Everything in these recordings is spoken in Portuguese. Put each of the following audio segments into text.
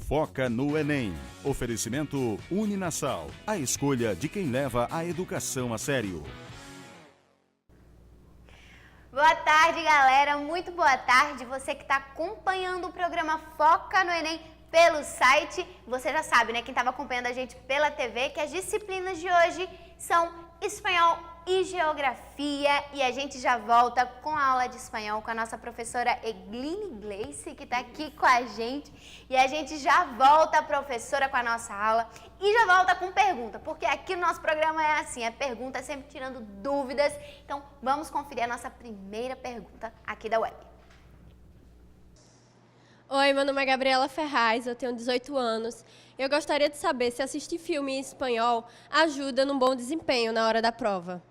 Foca no Enem. Oferecimento Uninasal. A escolha de quem leva a educação a sério. Boa tarde, galera. Muito boa tarde. Você que está acompanhando o programa Foca no Enem pelo site. Você já sabe, né? Quem estava acompanhando a gente pela TV, que as disciplinas de hoje são espanhol e geografia. E a gente já volta com a aula de espanhol com a nossa professora Egline Gleice, que está aqui com a gente. E a gente já volta, professora, com a nossa aula. E já volta com pergunta, porque aqui no nosso programa é assim, a pergunta é sempre tirando dúvidas. Então, vamos conferir a nossa primeira pergunta aqui da web. Oi, meu nome é Gabriela Ferraz, eu tenho 18 anos. Eu gostaria de saber se assistir filme em espanhol ajuda num bom desempenho na hora da prova.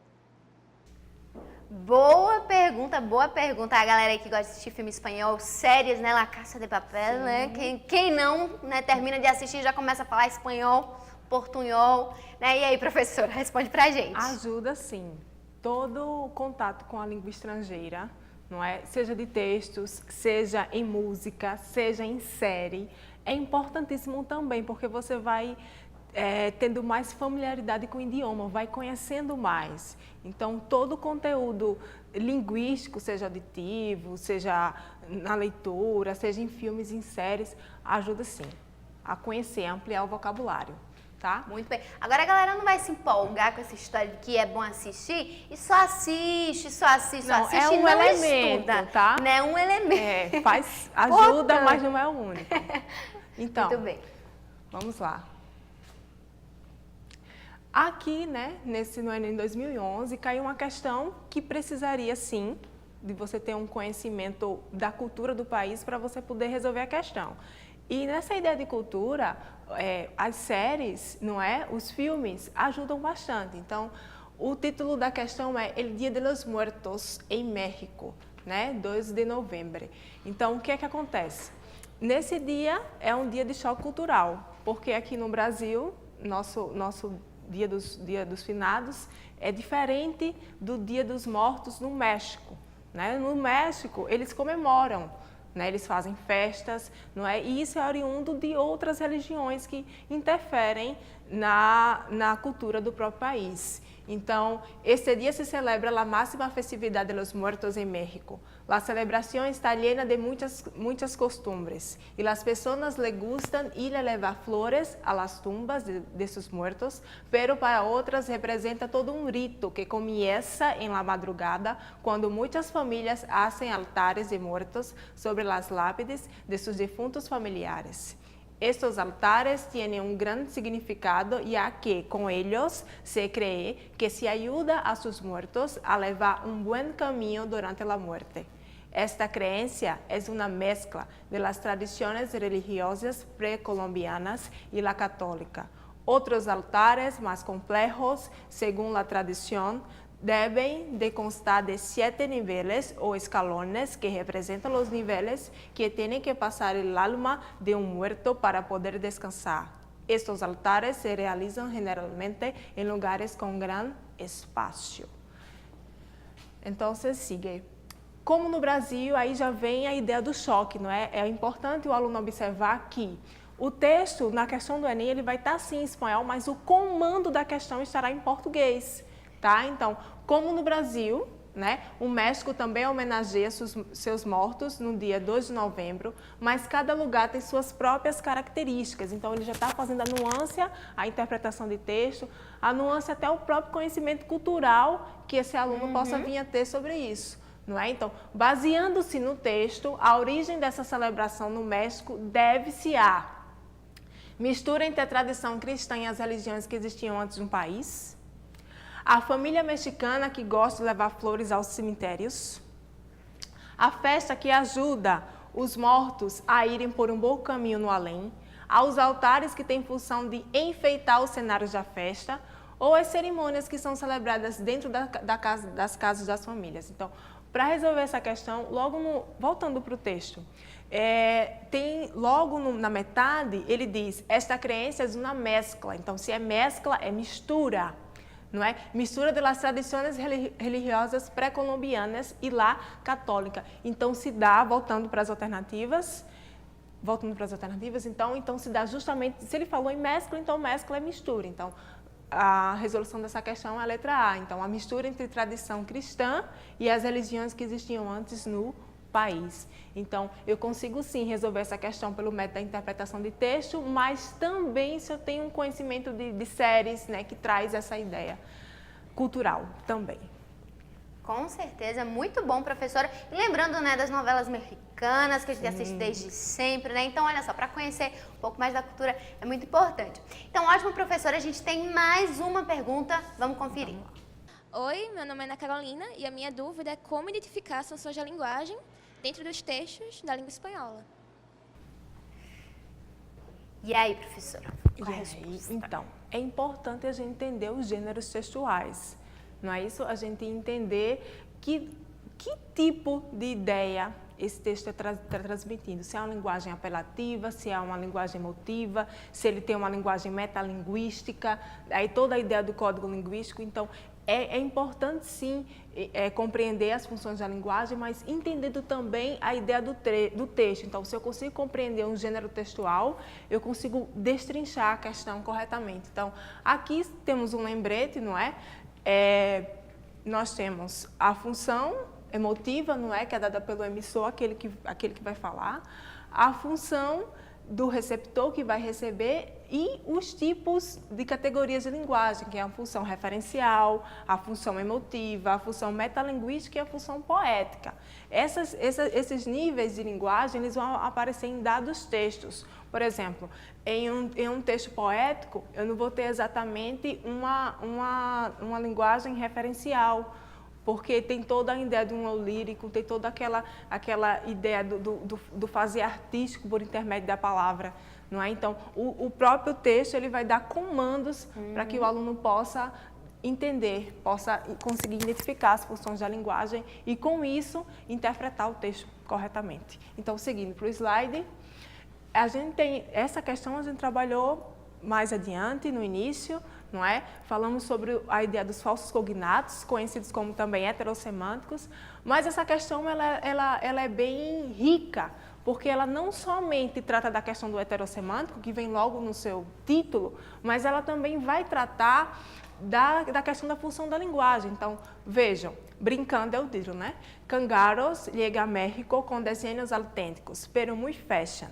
Boa pergunta, boa pergunta. A galera aí que gosta de assistir filme espanhol, séries, né? La Casa de Papel, né? Quem não, né, termina de assistir já começa a falar espanhol, portunhol, né? E aí, professora, responde pra gente. Ajuda sim. Todo contato com a língua estrangeira, não é? Seja de textos, seja em música, seja em série, é importantíssimo também, porque você vai tendo mais familiaridade com o idioma, vai conhecendo mais. Então, todo o conteúdo linguístico, seja auditivo, seja na leitura, seja em filmes, em séries, ajuda sim a conhecer, a ampliar o vocabulário. Tá? Muito bem. Agora a galera não vai se empolgar com essa história de que é bom assistir e só assiste, não, é um e não elemento, estuda, tá? né? Um elemento. Ajuda, mas não é o único. Então, muito bem. Vamos lá. Aqui, né, no Enem 2011, caiu uma questão que precisaria, sim, de você ter um conhecimento da cultura do país para você poder resolver a questão. E nessa ideia de cultura, as séries, não é? Os filmes ajudam bastante. Então, o título da questão é El Día de los Muertos em México, né? 2 de novembro. Então, o que é que acontece? Nesse dia é um dia de choque cultural, porque aqui no Brasil, nosso dia dos finados é diferente do Dia dos Mortos no México, né? No México, eles comemoram, né? Eles fazem festas, não é? E isso é oriundo de outras religiões que interferem na cultura do próprio país. Então, este dia se celebra a máxima festividade de los muertos em México. A celebração está llena de muitas costumbres e as pessoas le gustan ir a levar flores a las tumbas de sus muertos, pero para outras representa todo um rito que começa em la madrugada, quando muitas famílias hacen altares de muertos sobre las lápides de sus defuntos familiares. Estos altares tienen un gran significado, ya que con ellos se cree que se ayuda a sus muertos a llevar un buen camino durante la muerte. Esta creencia es una mezcla de las tradiciones religiosas precolombianas y la católica. Otros altares más complejos, según la tradición, deben de constar de 7 niveles o escalones que representan los niveles que tienen que pasar el alma de un muerto para poder descansar. Estos altares se realizan generalmente en lugares con gran espacio. Entonces, sigue. Como no Brasil, aí já vem a ideia do choque, não é? É importante o aluno observar que o texto, na questão do Enem, ele vai estar sim em espanhol, mas o comando da questão estará em português. Tá? Então, como no Brasil, né, o México também homenageia seus mortos no dia 2 de novembro, mas cada lugar tem suas próprias características. Então, ele já está fazendo a nuance, a interpretação de texto, a nuance até o próprio conhecimento cultural que esse aluno possa vir a ter sobre isso. Não é? Então, baseando-se no texto, a origem dessa celebração no México deve-se à mistura entre a tradição cristã e as religiões que existiam antes no país, a família mexicana que gosta de levar flores aos cemitérios, a festa que ajuda os mortos a irem por um bom caminho no além, aos altares que têm função de enfeitar os cenários da festa, ou as cerimônias que são celebradas dentro das casas das famílias. Então, para resolver essa questão, voltando para o texto, na metade, ele diz, esta crença é uma mescla. Então, se é mescla, é mistura. Não é? Mistura das tradições religiosas pré-colombianas e lá católica. Então, se dá, voltando para as alternativas, voltando para as alternativas, então se dá justamente, se ele falou em mescla, então mescla é mistura. Então, a resolução dessa questão é a letra A. Então, a mistura entre tradição cristã e as religiões que existiam antes no país. Então, eu consigo sim resolver essa questão pelo método da interpretação de texto, mas também se eu tenho um conhecimento de séries, né, que traz essa ideia cultural também. Com certeza, muito bom, professora. E lembrando, né, das novelas mexicanas que a gente assiste desde sempre, né? Então, olha só, para conhecer um pouco mais da cultura é muito importante. Então, ótimo, professora, a gente tem mais uma pergunta, vamos conferir. Oi, meu nome é Ana Carolina e a minha dúvida é como identificar as funções da linguagem dentro dos textos da língua espanhola. E aí, professora? E aí, então, é importante a gente entender os gêneros textuais. Não é isso? A gente entender que tipo de ideia esse texto está transmitindo. Se é uma linguagem apelativa, se é uma linguagem emotiva, se ele tem uma linguagem metalinguística, aí toda a ideia do código linguístico. Então, é importante, sim, compreender as funções da linguagem, mas entendendo também a ideia do texto. Então, se eu consigo compreender um gênero textual, eu consigo destrinchar a questão corretamente. Então, aqui temos um lembrete, não é? Nós temos a função emotiva, não é? Que é dada pelo emissor, aquele que vai falar. A função do receptor que vai receber e os tipos de categorias de linguagem, que é a função referencial, a função emotiva, a função metalinguística e a função poética. Esses níveis de linguagem eles vão aparecer em dados textos. Por exemplo, em um texto poético, eu não vou ter exatamente uma linguagem referencial, porque tem toda a ideia de um eu lírico, tem toda aquela ideia do fazer artístico por intermédio da palavra, não é? Então, o próprio texto ele vai dar comandos para que o aluno possa entender, possa conseguir identificar as funções da linguagem e, com isso, interpretar o texto corretamente. Então, seguindo para o slide, a gente tem essa questão, a gente trabalhou mais adiante, no início, não é? Falamos sobre a ideia dos falsos cognatos, conhecidos como também heterossemânticos, mas essa questão ela é bem rica, porque ela não somente trata da questão do heterossemântico, que vem logo no seu título, mas ela também vai tratar da questão da função da linguagem. Então, vejam, brincando é o título, né? Cangaros llega a México com desenhos autênticos, pero muy fashion.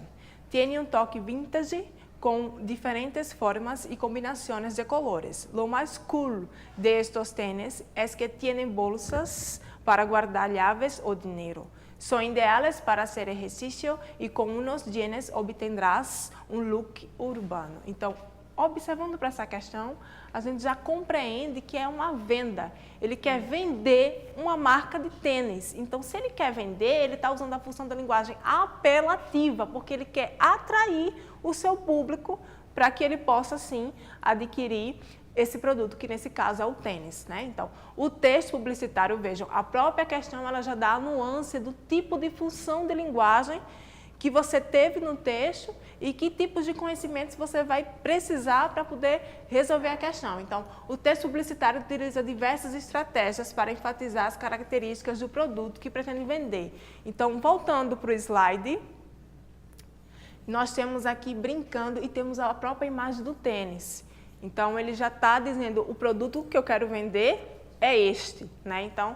Tiene un toque vintage con diferentes formas y combinaciones de colores. Lo más cool de estos tenis es que tienen bolsas para guardar llaves o dinero. Son ideales para hacer ejercicio y con unos jeans obtendrás um look urbano. Então, observando para essa questão, a gente já compreende que é uma venda. Ele quer vender uma marca de tênis. Então, se ele quer vender, ele está usando a função da linguagem apelativa, porque ele quer atrair o seu público para que ele possa, sim, adquirir esse produto, que nesse caso é o tênis, né? Então, o texto publicitário, vejam, a própria questão ela já dá a nuance do tipo de função de linguagem que você teve no texto e que tipos de conhecimentos você vai precisar para poder resolver a questão. Então, o texto publicitário utiliza diversas estratégias para enfatizar as características do produto que pretende vender. Então, voltando para o slide, nós temos aqui brincando e temos a própria imagem do tênis. Então, ele já está dizendo o produto que eu quero vender é este, né? Então,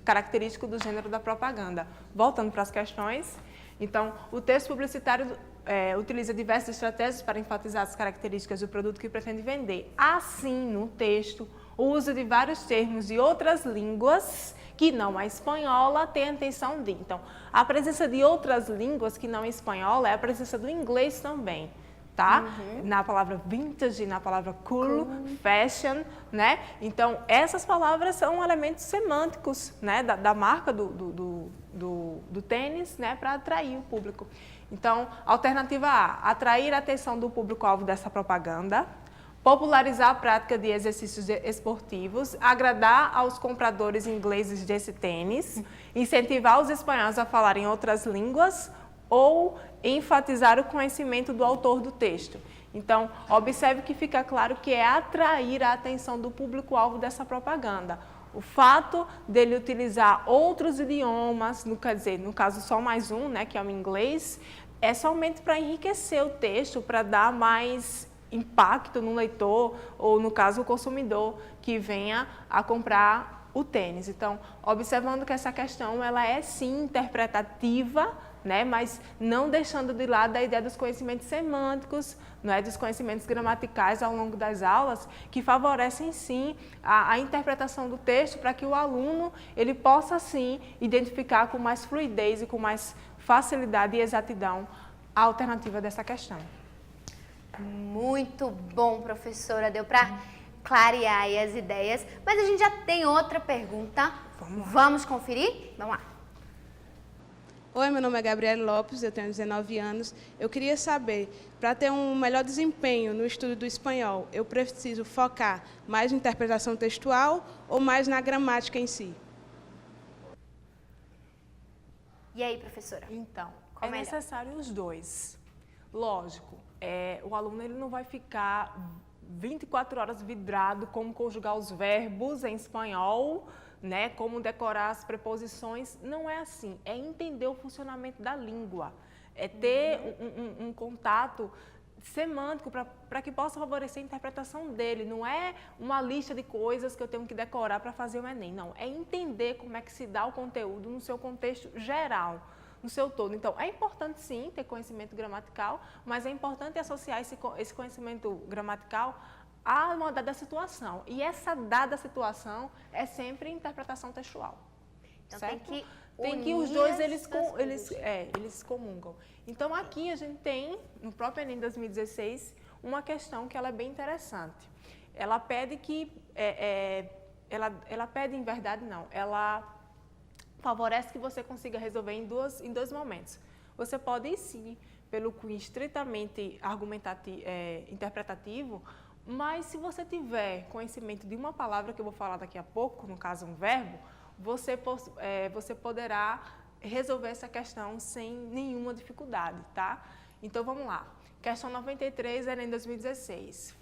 característico do gênero da propaganda. Voltando para as questões. Então, o texto publicitário utiliza diversas estratégias para enfatizar as características do produto que pretende vender. Assim, no texto, o uso de vários termos de outras línguas que não a espanhola tem a intenção de. Então, a presença de outras línguas que não a espanhola é a presença do inglês também. Tá? Na palavra vintage, na palavra cool, fashion, né? Então, essas palavras são elementos semânticos, né? Da marca do tênis, né? Para atrair o público. Então, alternativa A, atrair a atenção do público-alvo dessa propaganda, popularizar a prática de exercícios esportivos, agradar aos compradores ingleses desse tênis, incentivar os espanhóis a falarem outras línguas, ou enfatizar o conhecimento do autor do texto. Então, observe que fica claro que é atrair a atenção do público-alvo dessa propaganda. O fato dele utilizar outros idiomas, no caso só mais um, né, que é o inglês, é somente para enriquecer o texto, para dar mais impacto no leitor ou, no caso, o consumidor que venha a comprar o tênis. Então, observando que essa questão ela é sim interpretativa, né, mas não deixando de lado a ideia dos conhecimentos semânticos, não é, dos conhecimentos gramaticais ao longo das aulas, que favorecem sim a interpretação do texto para que o aluno ele possa sim identificar com mais fluidez e com mais facilidade e exatidão a alternativa dessa questão. Muito bom, professora. Deu para clarear aí as ideias. Mas a gente já tem outra pergunta. Vamos conferir? Vamos lá. Oi, meu nome é Gabriele Lopes, eu tenho 19 anos. Eu queria saber, para ter um melhor desempenho no estudo do espanhol, eu preciso focar mais na interpretação textual ou mais na gramática em si? E aí, professora? Então, Qual é melhor? necessário os dois. Lógico, o aluno ele não vai ficar 24 horas vidrado como conjugar os verbos em espanhol, né, como decorar as preposições. Não é assim, é entender o funcionamento da língua, é ter um contato semântico para que possa favorecer a interpretação dele. Não é uma lista de coisas que eu tenho que decorar para fazer o Enem, não. É entender como é que se dá o conteúdo no seu contexto geral, no seu todo. Então, é importante sim ter conhecimento gramatical, mas é importante associar esse conhecimento gramatical à uma dada situação. E essa dada situação é sempre interpretação textual. Então certo? tem que os unir dois essas eles comungam. Então aqui a gente tem, no próprio Enem 2016, uma questão que ela é bem interessante. Ela pede que, ela pede em verdade não, ela favorece que você consiga resolver em dois momentos. Você pode ir sim pelo cunho estritamente interpretativo, mas se você tiver conhecimento de uma palavra que eu vou falar daqui a pouco, no caso um verbo, você poderá resolver essa questão sem nenhuma dificuldade, tá? Então vamos lá. Questão 93, Enem 2016.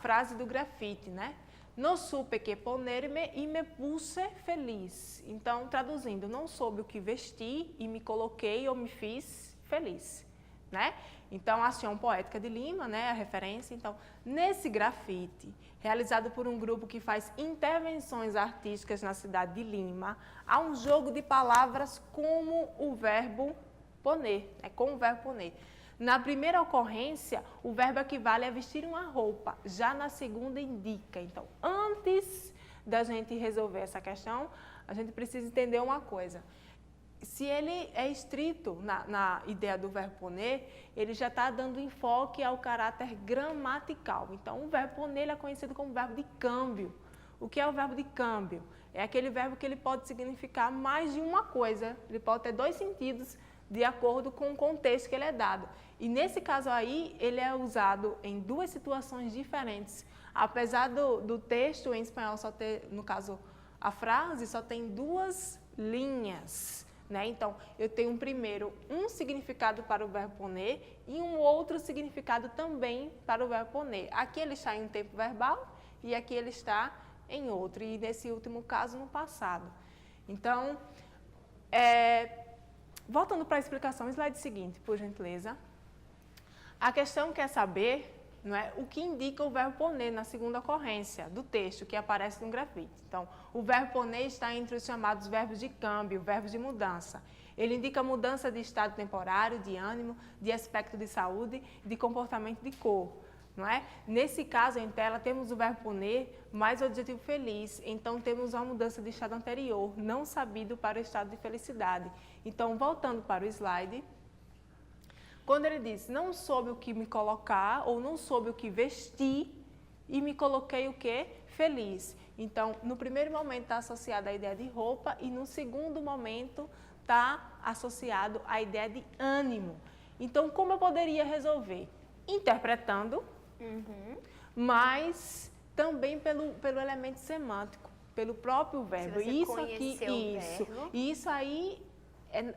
Frase do grafite, né? No supe que ponerme e me puse feliz. Então, traduzindo, não soube o que vestir e me coloquei ou me fiz feliz, né? Então, a ação poética de Lima, né, a referência. Então, nesse grafite, realizado por um grupo que faz intervenções artísticas na cidade de Lima, há um jogo de palavras como o verbo poner, com o verbo poner. Na primeira ocorrência, o verbo equivale a vestir uma roupa, já na segunda indica. Então, antes da gente resolver essa questão, a gente precisa entender uma coisa. Se ele é estrito na ideia do verbo poner, ele já está dando enfoque ao caráter gramatical. Então, o verbo poner ele é conhecido como verbo de câmbio. O que é o verbo de câmbio? É aquele verbo que ele pode significar mais de uma coisa. Ele pode ter dois sentidos de acordo com o contexto que ele é dado. E nesse caso aí, ele é usado em duas situações diferentes. Apesar do texto em espanhol só ter, no caso, a frase só tem duas linhas. Né? Então, eu tenho primeiro um significado para o verbo poner e um outro significado também para o verbo poner. Aqui ele está em um tempo verbal e aqui ele está em outro, e nesse último caso, no passado. Então, voltando para a explicação, slide seguinte, por gentileza. A questão quer saber, não é, o que indica o verbo poner na segunda ocorrência do texto que aparece no grafite. Então, o verbo poner está entre os chamados verbos de câmbio, verbos de mudança. Ele indica mudança de estado temporário, de ânimo, de aspecto de saúde, de comportamento de cor. Não é? Nesse caso, em tela, temos o verbo poner mais o adjetivo feliz. Então, temos uma mudança de estado anterior, não sabido para o estado de felicidade. Então, voltando para o slide, quando ele diz, não soube o que me colocar, ou não soube o que vestir, e me coloquei o quê? Feliz. Então, no primeiro momento está associado à ideia de roupa, e no segundo momento está associado à ideia de ânimo. Então, como eu poderia resolver? Interpretando, mas também pelo elemento semântico, pelo próprio verbo. Isso aqui, Isso aí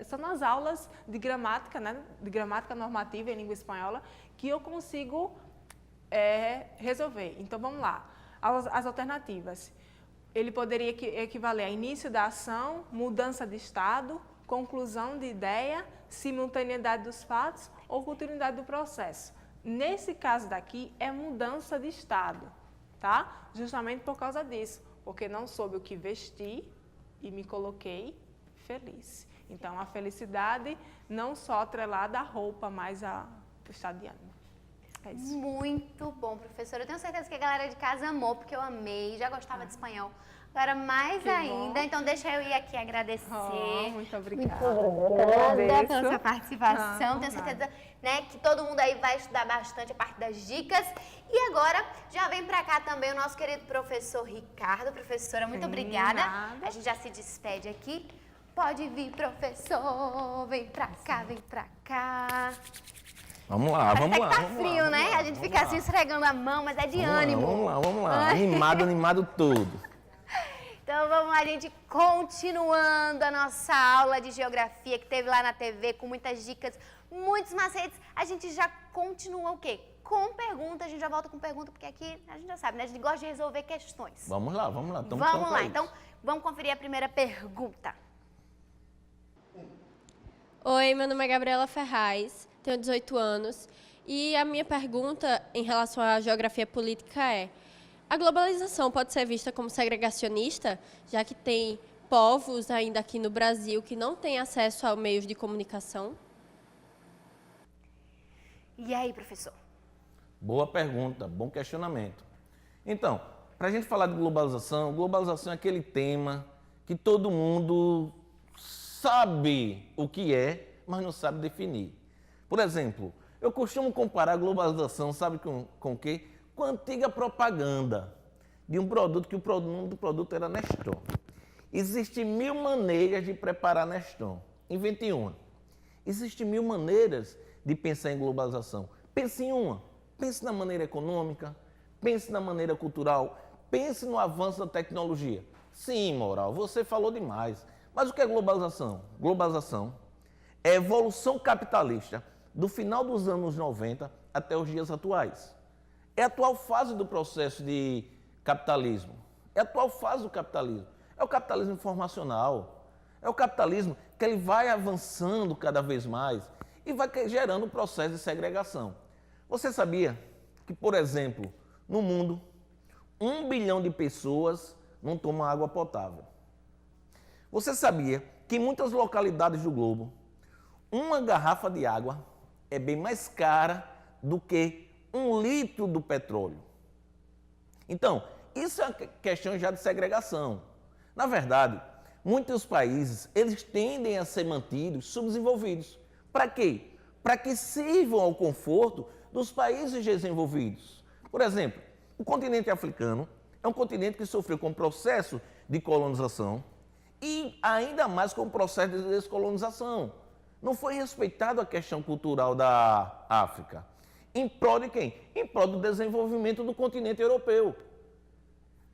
são nas aulas de gramática, né, de gramática normativa em língua espanhola, que eu consigo resolver. Então, vamos lá. As alternativas. Ele poderia equivaler a início da ação, mudança de estado, conclusão de ideia, simultaneidade dos fatos ou continuidade do processo. Nesse caso daqui, é mudança de estado, tá? Justamente por causa disso, porque não soube o que vestir e me coloquei feliz. Então, a felicidade não só atrelada à roupa, mas ao estado de ânimo. É isso. Muito bom, professora. Eu tenho certeza que a galera de casa amou, porque eu amei, já gostava de espanhol. Agora, mais ainda, então deixa eu ir aqui agradecer. Muito obrigada. Obrigada pela sua participação. Tenho Por certeza, né, que todo mundo aí vai estudar bastante a parte das dicas. E agora, já vem pra cá também o nosso querido professor Ricardo. Professora, muito obrigada. Nada. A gente já se despede aqui. Pode vir, professor. Vem pra cá, vem pra cá. Vamos lá, vamos lá. Tá vamos frio, lá, né? vamos lá, A gente vamos fica lá. assim esfregando a mão, mas é de ânimo. Vamos lá. Animado todo. Então vamos lá, gente, continuando a nossa aula de geografia que teve lá na TV com muitas dicas, muitos macetes. A gente já continua o quê? Com pergunta, a gente já volta com pergunta, porque aqui a gente já sabe, né? A gente gosta de resolver questões. Vamos lá. Tamo Vamos pronto lá, aí. então vamos conferir a primeira pergunta. Oi, meu nome é Gabriela Ferraz, tenho 18 anos e a minha pergunta em relação à geografia política é: a globalização pode ser vista como segregacionista, já que tem povos ainda aqui no Brasil que não têm acesso a meios de comunicação? E aí, professor? Boa pergunta, bom questionamento. Então, para a gente falar de globalização é aquele tema que todo mundo sabe o que é, mas não sabe definir. Por exemplo, eu costumo comparar a globalização, sabe com o quê? Com a antiga propaganda de um produto que o nome do produto era Neston. Existem 1000 maneiras de preparar Neston. Invente uma. Existem 1000 maneiras de pensar em globalização. Pense em uma. Pense na maneira econômica, pense na maneira cultural, pense no avanço da tecnologia. Sim, Moral, você falou demais. Mas o que é globalização? Globalização é a evolução capitalista do final dos anos 90 até os dias atuais. É a atual fase do processo de capitalismo. É a atual fase do capitalismo. É o capitalismo informacional. É o capitalismo que ele vai avançando cada vez mais e vai gerando um processo de segregação. Você sabia que, por exemplo, no mundo, 1 bilhão de pessoas não tomam água potável? Você sabia que em muitas localidades do globo, uma garrafa de água é bem mais cara do que 1 litro do petróleo? Então, isso é uma questão já de segregação. Na verdade, muitos países, eles tendem a ser mantidos subdesenvolvidos. Para quê? Para que sirvam ao conforto dos países desenvolvidos. Por exemplo, o continente africano é um continente que sofreu com o processo de colonização e ainda mais com o processo de descolonização. Não foi respeitado a questão cultural da África. Em prol de quem? Em prol do desenvolvimento do continente europeu.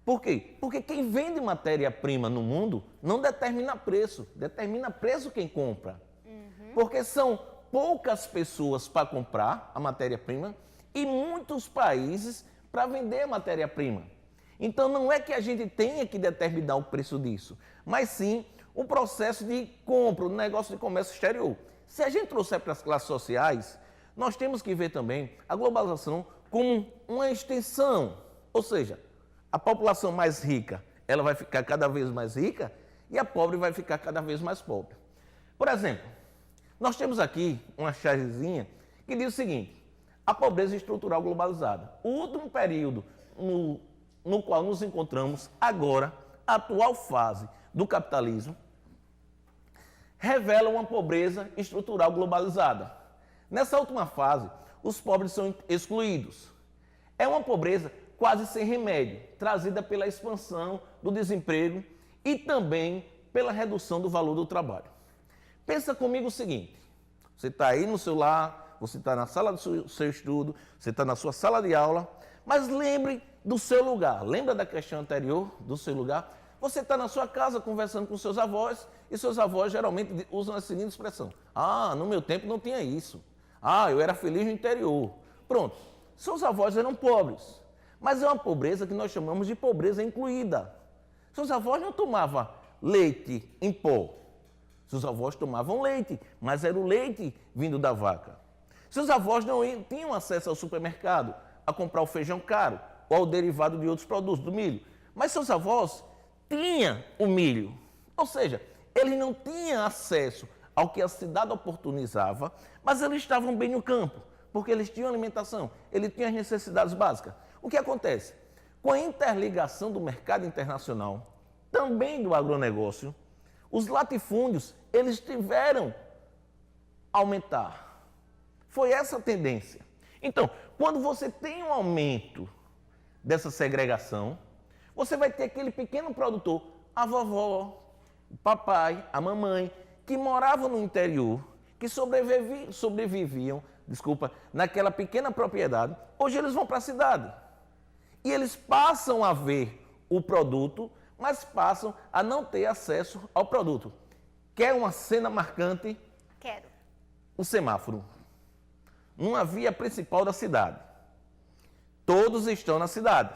Por quê? Porque quem vende matéria-prima no mundo não determina preço quem compra. Porque são poucas pessoas para comprar a matéria-prima e muitos países para vender a matéria-prima. Então não é que a gente tenha que determinar o preço disso, mas sim o processo de compra, o negócio de comércio exterior. Se a gente trouxer para as classes sociais, nós temos que ver também a globalização como uma extensão, ou seja, a população mais rica, ela vai ficar cada vez mais rica e a pobre vai ficar cada vez mais pobre. Por exemplo, nós temos aqui uma chargezinha que diz o seguinte: a pobreza estrutural globalizada. O último período no qual nos encontramos agora, a atual fase do capitalismo, revela uma pobreza estrutural globalizada. Nessa última fase, os pobres são excluídos. É uma pobreza quase sem remédio, trazida pela expansão do desemprego e também pela redução do valor do trabalho. Pensa comigo o seguinte: você está aí no seu lar, você está na sala do seu estudo, você está na sua sala de aula, mas lembre do seu lugar. Lembra da questão anterior do seu lugar? Você está na sua casa conversando com seus avós e seus avós geralmente usam a seguinte expressão: ah, no meu tempo não tinha isso. Ah, eu era feliz no interior. Pronto, seus avós eram pobres, mas é uma pobreza que nós chamamos de pobreza incluída. Seus avós não tomavam leite em pó. Seus avós tomavam leite, mas era o leite vindo da vaca. Seus avós não tinham acesso ao supermercado a comprar o feijão caro ou ao derivado de outros produtos, do milho. Mas seus avós tinham o milho. Ou seja, eles não tinham acesso ao que a cidade oportunizava, mas eles estavam bem no campo, porque eles tinham alimentação, eles tinham as necessidades básicas. O que acontece? Com a interligação do mercado internacional, também do agronegócio, os latifúndios, eles tiveram aumentar. Foi essa a tendência. Então, quando você tem um aumento dessa segregação, você vai ter aquele pequeno produtor, a vovó, o papai, a mamãe, que moravam no interior, que sobreviviam, naquela pequena propriedade. Hoje eles vão para a cidade. E eles passam a ver o produto, mas passam a não ter acesso ao produto. Quer uma cena marcante? Quero. O semáforo. Numa via principal da cidade. Todos estão na cidade.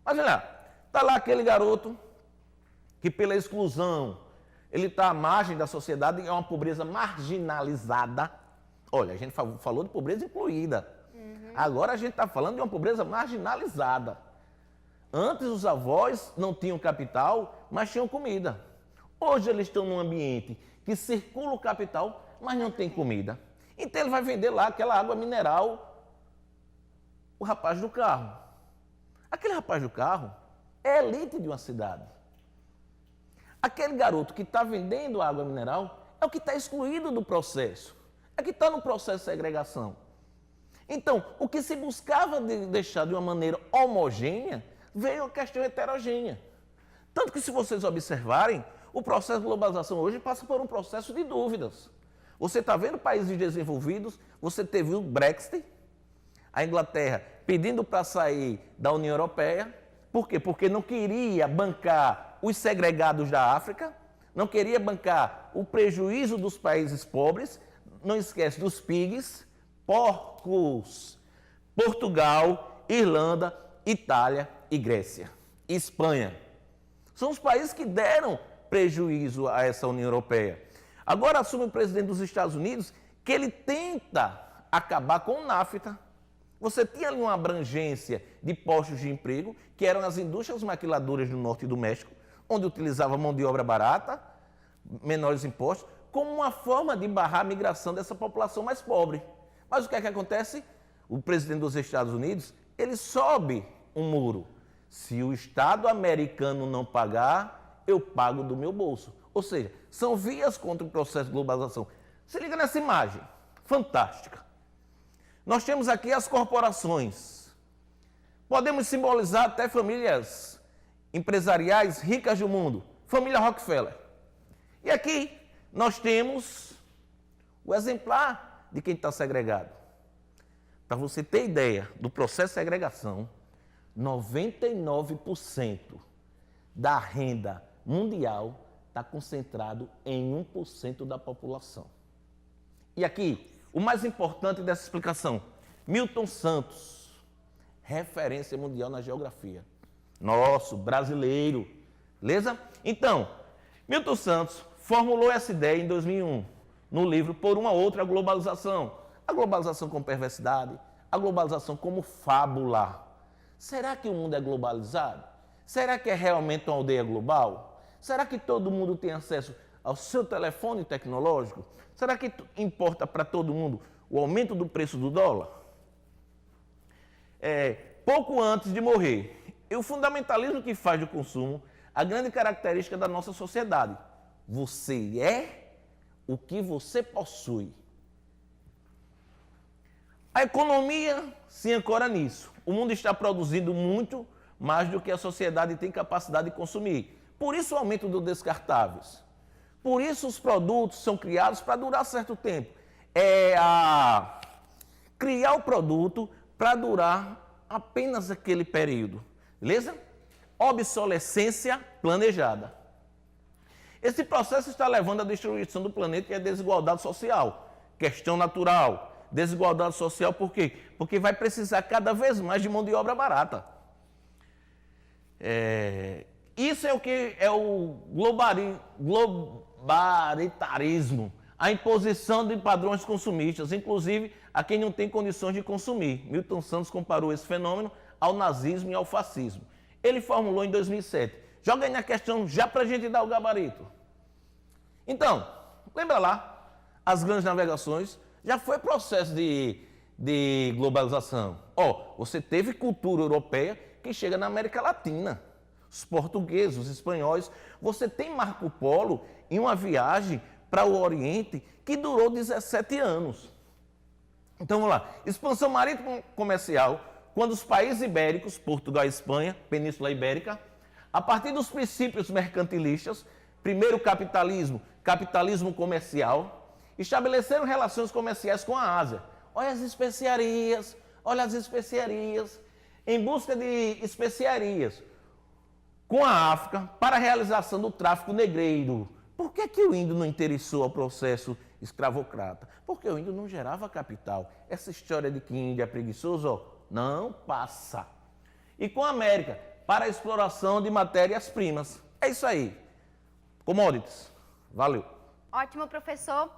Mas olha lá, está lá aquele garoto que pela exclusão, ele está à margem da sociedade, é uma pobreza marginalizada. Olha, a gente falou de pobreza incluída. Agora a gente está falando de uma pobreza marginalizada. Antes os avós não tinham capital, mas tinham comida. Hoje eles estão num ambiente que circula o capital, mas não tem comida. Então ele vai vender lá aquela água mineral, o rapaz do carro. Aquele rapaz do carro é a elite de uma cidade. Aquele garoto que está vendendo água mineral é o que está excluído do processo. É que está no processo de segregação. Então, o que se buscava deixar de uma maneira homogênea, veio a questão heterogênea. Tanto que, se vocês observarem, o processo de globalização hoje passa por um processo de dúvidas. Você está vendo países desenvolvidos, você teve o Brexit, a Inglaterra pedindo para sair da União Europeia. Por quê? Porque não queria bancar os segregados da África, não queria bancar o prejuízo dos países pobres, não esquece dos pigs, porcos, Portugal, Irlanda, Itália e Grécia, e Espanha. São os países que deram prejuízo a essa União Europeia. Agora assume o presidente dos Estados Unidos que ele tenta acabar com o NAFTA. Você tinha ali uma abrangência de postos de emprego, que eram as indústrias maquiladoras do norte do México, onde utilizava mão de obra barata, menores impostos, como uma forma de barrar a migração dessa população mais pobre. Mas o que é que acontece? O presidente dos Estados Unidos, ele sobe um muro. Se o Estado americano não pagar, eu pago do meu bolso. Ou seja, são vias contra o processo de globalização. Se liga nessa imagem, fantástica. Nós temos aqui as corporações. Podemos simbolizar até famílias empresariais ricas do mundo. Família Rockefeller. E aqui nós temos o exemplar de quem está segregado. Para você ter ideia do processo de segregação, 99% da renda mundial está concentrado em 1% da população. E aqui, o mais importante dessa explicação, Milton Santos, referência mundial na geografia. Nosso, brasileiro. Beleza? Então, Milton Santos formulou essa ideia em 2001, no livro Por uma Outra Globalização. A globalização como perversidade, a globalização como fábula. Será que o mundo é globalizado? Será que é realmente uma aldeia global? Será que todo mundo tem acesso ao seu telefone tecnológico? Será que importa para todo mundo o aumento do preço do dólar? Pouco antes de morrer, e o fundamentalismo que faz do consumo a grande característica da nossa sociedade. Você é o que você possui. A economia se ancora nisso. O mundo está produzindo muito mais do que a sociedade tem capacidade de consumir. Por isso o aumento dos descartáveis. Por isso os produtos são criados para durar certo tempo. Criar o produto para durar apenas aquele período. Beleza? Obsolescência planejada. Esse processo está levando à destruição do planeta e à desigualdade social. Questão natural. Desigualdade social por quê? Porque vai precisar cada vez mais de mão de obra barata. Isso é o que é o Autoritarismo, a imposição de padrões consumistas, inclusive a quem não tem condições de consumir. Milton Santos comparou esse fenômeno ao nazismo e ao fascismo. Ele formulou em 2007. Joga aí na questão já para a gente dar o gabarito. Então, lembra lá, as grandes navegações já foi processo de globalização. Você teve cultura europeia que chega na América Latina. Os portugueses, os espanhóis. Você tem Marco Polo em uma viagem para o Oriente que durou 17 anos. Então vamos lá. Expansão marítima comercial, quando os países ibéricos, Portugal e Espanha, Península Ibérica, a partir dos princípios mercantilistas, primeiro capitalismo comercial, estabeleceram relações comerciais com a Ásia. Olha as especiarias, em busca de especiarias com a África para a realização do tráfico negreiro. Por que o índio não interessou ao processo escravocrata? Porque o índio não gerava capital. Essa história de que índio é preguiçoso, não passa. E com a América, para a exploração de matérias-primas. É isso aí. Commodities. Valeu. Ótimo, professor.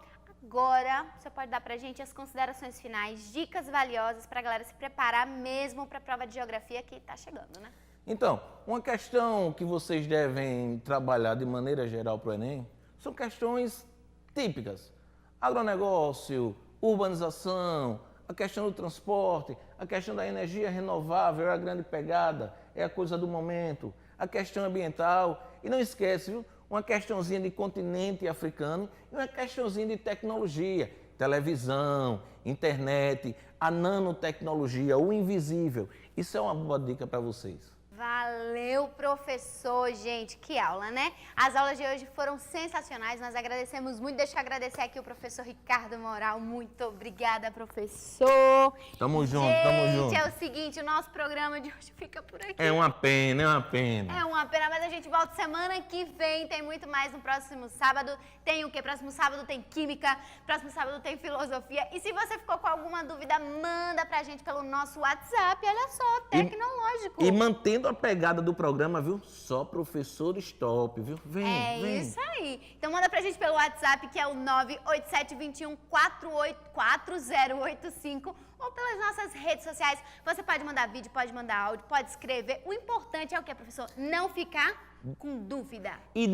Agora, você pode dar pra gente as considerações finais, dicas valiosas para a galera se preparar mesmo para a prova de geografia que está chegando, né? Então, uma questão que vocês devem trabalhar de maneira geral para o Enem são questões típicas. Agronegócio, urbanização, a questão do transporte, a questão da energia renovável é a grande pegada, é a coisa do momento, a questão ambiental. E não esquece, viu? Uma questãozinha de continente africano e uma questãozinha de tecnologia, televisão, internet, a nanotecnologia, o invisível. Isso é uma boa dica para vocês. Valeu, professor, gente, que aula, né? As aulas de hoje foram sensacionais, nós agradecemos muito. Deixa eu agradecer aqui o professor Ricardo Moral, muito obrigada, professor. Tamo junto, tamo junto. Gente, é o seguinte, o nosso programa de hoje fica por aqui. É uma pena, é uma pena. É uma pena, mas a gente volta semana que vem, tem muito mais no próximo sábado. Tem o quê? Próximo sábado tem Química, próximo sábado tem Filosofia. E se você ficou com alguma dúvida, manda pra gente pelo nosso WhatsApp, olha só, tecnológico. E mantendo a pegada do programa, viu? Só professores top, viu? Vem, vem. É isso aí. Então manda pra gente pelo WhatsApp, que é o 987214085, ou pelas nossas redes sociais. Você pode mandar vídeo, pode mandar áudio, pode escrever. O importante é o que, professor? Não ficar com dúvida. E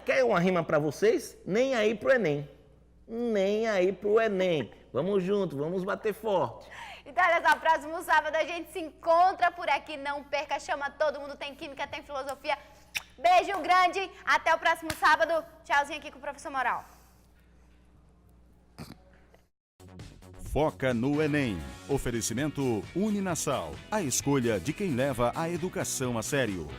quer uma rima pra vocês? Nem aí pro Enem. Nem aí pro Enem. Vamos junto, vamos bater forte. Então, olha só, próximo sábado a gente se encontra por aqui. Não perca, chama todo mundo. Tem Química, tem Filosofia. Beijo grande. Até o próximo sábado. Tchauzinho aqui com o professor Moral. Foca no Enem. Oferecimento Uninasal. A escolha de quem leva a educação a sério.